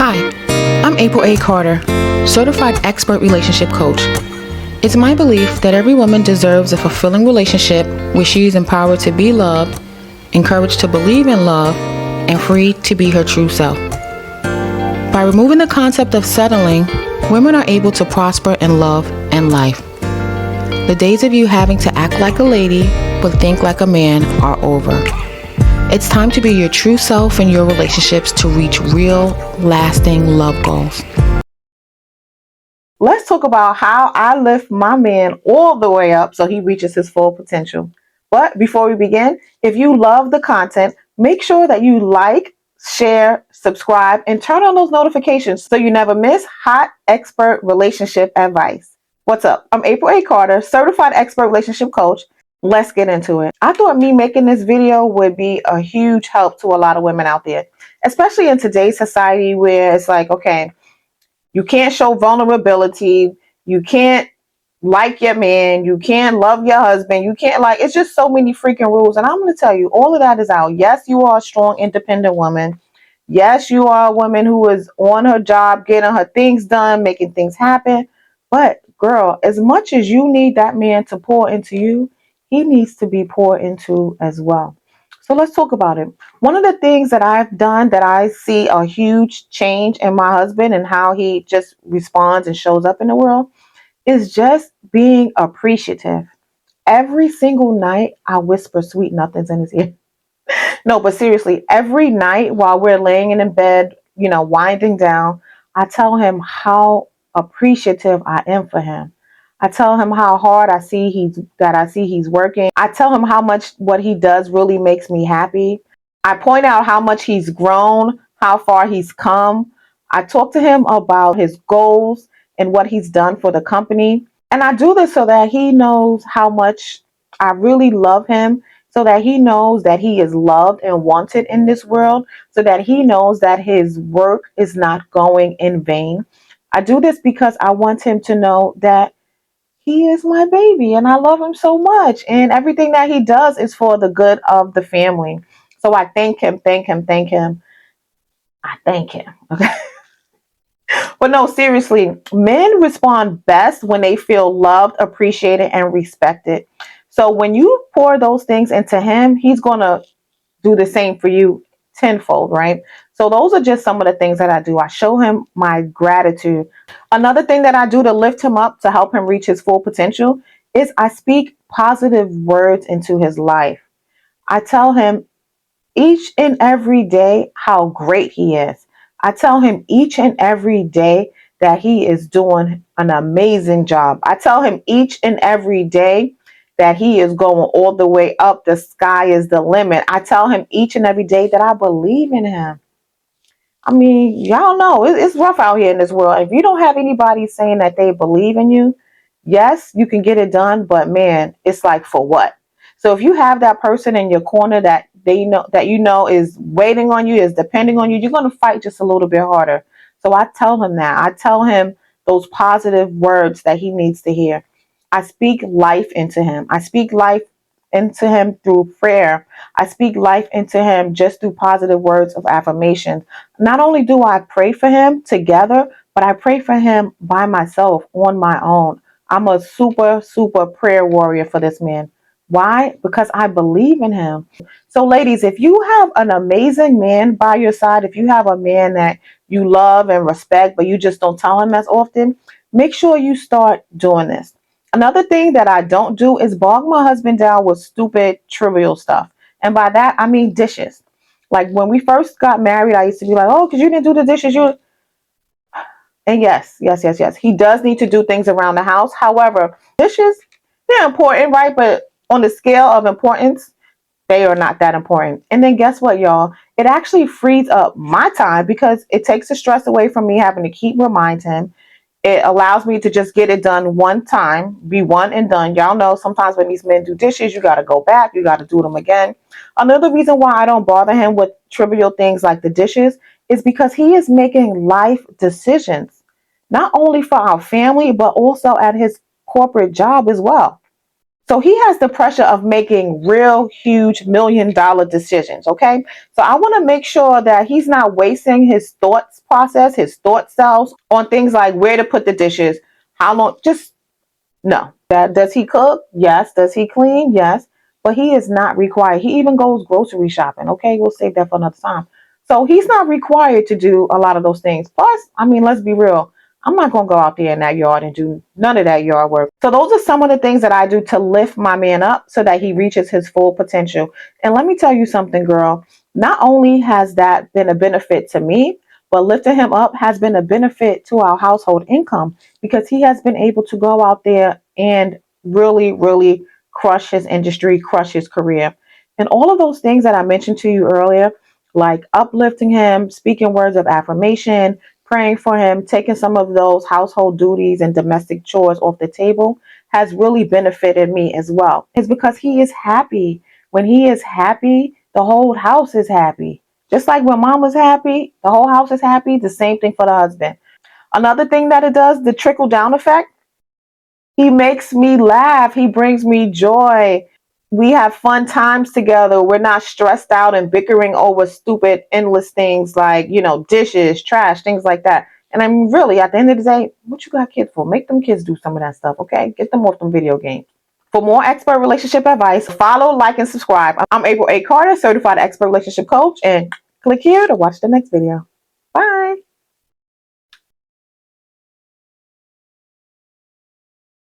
Hi, I'm April A. Carter, certified expert relationship coach. It's my belief that every woman deserves a fulfilling relationship where she is empowered to be loved, encouraged to believe in love, and free to be her true self. By removing the concept of settling, women are able to prosper in love and life. The days of you having to act like a lady but think like a man are over. It's time to be your true self in your relationships to reach real, lasting love goals. Let's talk about how I lift my man all the way up so he reaches his full potential. But before we begin, if you love the content, make sure that you like, share, subscribe, and turn on those notifications so you never miss hot expert relationship advice. What's up? I'm April A. Carter, certified expert relationship coach. Let's get into it. I thought me making this video would be a huge help to a lot of women out there, especially in today's society where it's like, okay, you can't show vulnerability. You can't like your man. You can't love your husband. You can't it's just so many freaking rules. And I'm going to tell you, all of that is out. Yes, you are a strong, independent woman. Yes, you are a woman who is on her job, getting her things done, making things happen. But girl, as much as you need that man to pour into you, he needs to be poured into as well. So let's talk about it. One of the things that I've done that I see a huge change in my husband and how he just responds and shows up in the world is just being appreciative. Every single night, I whisper sweet nothings in his ear. No, but seriously, every night while we're laying in bed, winding down, I tell him how appreciative I am for him. I tell him how hard I see he's working. I tell him how much what he does really makes me happy. I point out how much he's grown, how far he's come. I talk to him about his goals and what he's done for the company. And I do this so that he knows how much I really love him, so that he knows that he is loved and wanted in this world, so that he knows that his work is not going in vain. I do this because I want him to know that he is my baby and I love him so much. And everything that he does is for the good of the family. So I thank him, thank him, thank him. I thank him. Okay. But no, seriously, men respond best when they feel loved, appreciated, and respected. So when you pour those things into him, he's going to do the same for you tenfold, right? So those are just some of the things that I do. I show him my gratitude. Another thing that I do to lift him up, to help him reach his full potential, is I speak positive words into his life. I tell him each and every day how great he is. I tell him each and every day that he is doing an amazing job. I tell him each and every day that he is going all the way up. The sky is the limit. I tell him each and every day that I believe in him. I mean, y'all know it's rough out here in this world. If you don't have anybody saying that they believe in you, yes, you can get it done, but man, it's like for what? So if you have that person in your corner that is waiting on you, is depending on you, you're going to fight just a little bit harder. So I tell him that. I tell him those positive words that he needs to hear. I speak life into him. I speak life into him through prayer. I speak life into him just through positive words of affirmation. Not only do I pray for him together, but I pray for him by myself on my own. I'm a super, super prayer warrior for this man. Why? Because I believe in him. So, ladies, if you have an amazing man by your side, if you have a man that you love and respect, but you just don't tell him as often, make sure you start doing this. Another thing that I don't do is bog my husband down with stupid, trivial stuff. And by that, I mean dishes. Like when we first got married, I used to be like, oh, because you didn't do the dishes. And yes, yes, yes, yes. He does need to do things around the house. However, dishes, they're important, right? But on the scale of importance, they are not that important. And then guess what, y'all? It actually frees up my time because it takes the stress away from me having to keep reminding him. It allows me to just get it done one time, be one and done. Y'all know sometimes when these men do dishes, you got to go back, you got to do them again. Another reason why I don't bother him with trivial things like the dishes is because he is making life decisions, not only for our family, but also at his corporate job as well. So he has the pressure of making real huge $1 million decisions. Okay. So I want to make sure that he's not wasting his thoughts process, his thought cells on things like where to put the dishes, how long, just no. That does he cook? Yes. Does he clean? Yes. But he is not required. He even goes grocery shopping. Okay. We'll save that for another time. So he's not required to do a lot of those things. Plus, I mean, let's be real. I'm not going to go out there in that yard and do none of that yard work. So those are some of the things that I do to lift my man up so that he reaches his full potential. And let me tell you something, girl. Not only has that been a benefit to me, but lifting him up has been a benefit to our household income because he has been able to go out there and really, really crush his industry, crush his career. And all of those things that I mentioned to you earlier, like uplifting him, speaking words of affirmation, praying for him, taking some of those household duties and domestic chores off the table, has really benefited me as well. It's because he is happy. When he is happy, the whole house is happy. Just like when mom was happy, the whole house is happy. The same thing for the husband. Another thing that it does, the trickle down effect, he makes me laugh. He brings me joy. We have fun times together. We're not stressed out and bickering over stupid, endless things like, dishes, trash, things like that. And I'm really, at the end of the day, what you got kids for? Make them kids do some of that stuff, okay? Get them off them video games. For more expert relationship advice, follow, like, and subscribe. I'm April A. Carter, certified expert relationship coach, and click here to watch the next video.